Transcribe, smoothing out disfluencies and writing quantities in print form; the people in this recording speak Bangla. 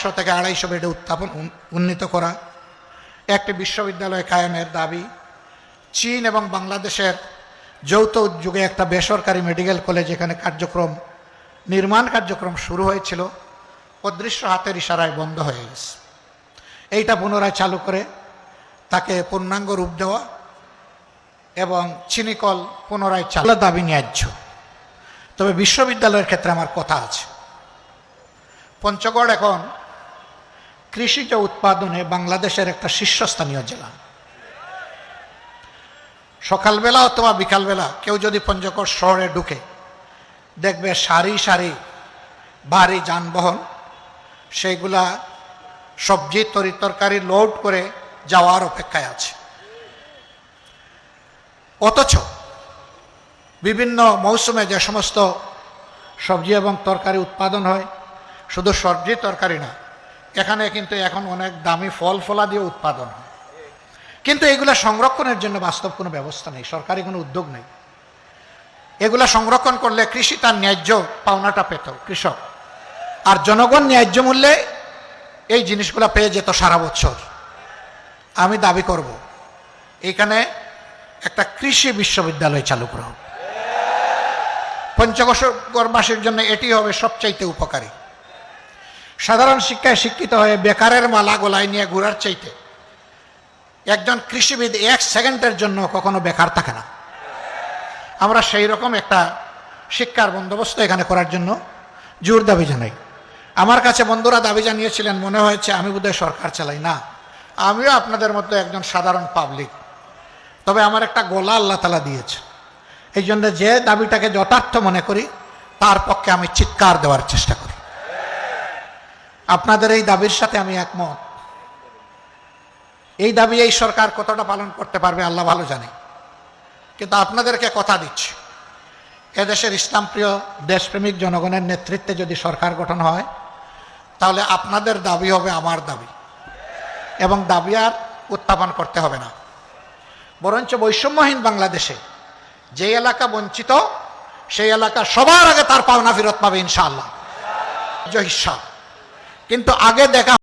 100 থেকে 250 বেডে উন্নীত করা, একটি বিশ্ববিদ্যালয় কায়েমের দাবি, চীন এবং বাংলাদেশের যৌথ উদ্যোগে একটা বেসরকারি মেডিকেল কলেজ এখানে নির্মাণ কার্যক্রম শুরু হয়েছিল, অদৃশ্য হাতের ইশারায় বন্ধ হয়ে গেছে। এইটা পুনরায় চালু করে তাকে পূর্ণাঙ্গ রূপ দেওয়া এবং চিনিকল পুনরায় চালু দাবি ন্যায্য। তবে বিশ্ববিদ্যালয়ের ক্ষেত্রে আমার কথা আছে। পঞ্চগড় এখন কৃষিজ উৎপাদনে বাংলাদেশের একটা শীর্ষস্থানীয় জেলা। সকালবেলা অথবা বিকালবেলা কেউ যদি পঞ্চগড় শহরে ঢুকে দেখবে সারি সারি ভারী যানবাহন, সেইগুলা সবজি তরকারি লোড করে যাওয়ার অপেক্ষায় আছে। অথচ বিভিন্ন মৌসুমে যে সমস্ত সবজি এবং তরকারি উৎপাদন হয়, শুধু সবজি তরকারি না, এখানে কিন্তু এখন অনেক দামি ফল ফলাদিও উৎপাদন হয়। কিন্তু এগুলা সংরক্ষণের জন্য বাস্তব কোনো ব্যবস্থা নেই, সরকারি কোনো উদ্যোগ নেই। এগুলা সংরক্ষণ করলে কৃষি তার ন্যায্য পাওনাটা পেত কৃষক, আর জনগণ ন্যায্য মূল্যে এই জিনিসগুলা পেয়ে যেত সারা বছর। আমি দাবি করব এখানে একটা কৃষি বিশ্ববিদ্যালয় চালু করা হোক। পঞ্চগড়বাসীর জন্য এটি হবে সবচাইতে উপকারী। সাধারণ শিক্ষায় শিক্ষিত হয়ে বেকারের মালা গলায় নিয়ে ঘোরার চাইতে একজন কৃষিবিদ 1 সেকেন্ডের জন্য কখনো বেকার থাকে না। আমরা সেই রকম একটা শিক্ষার বন্দোবস্ত এখানে করার জন্য জোর দাবি জানাই। আমার কাছে বন্ধুরা দাবি জানিয়েছিলেন, মনে হয়েছে আমি বোধহয় সরকার চালাই না, আমিও আপনাদের মধ্যে একজন সাধারণ পাবলিক। তবে আমার একটা গলা আল্লাহ তাআলা দিয়েছে, এই জন্য যে দাবিটাকে যথার্থ মনে করি তার পক্ষে আমি চিৎকার দেওয়ার চেষ্টা করি। আপনাদের এই দাবির সাথে আমি একমত। এই দাবি এই সরকার কতটা পালন করতে পারবে আল্লাহ ভালো জানে, কিন্তু আপনাদেরকে কথা দিচ্ছি, এদেশের ইসলামপ্রিয় দেশপ্রেমিক জনগণের নেতৃত্বে যদি সরকার গঠন হয়, তাহলে আপনাদের দাবি হবে আমার দাবি, এবং দাবি আর উত্থাপন করতে হবে না। বরঞ্চ বৈষম্যহীন বাংলাদেশে যে এলাকা বঞ্চিত, সেই এলাকা সবার আগে তার পাওনা ফেরত পাবে ইনশাআল্লাহ। হিসাব কিন্তু আগে দেখা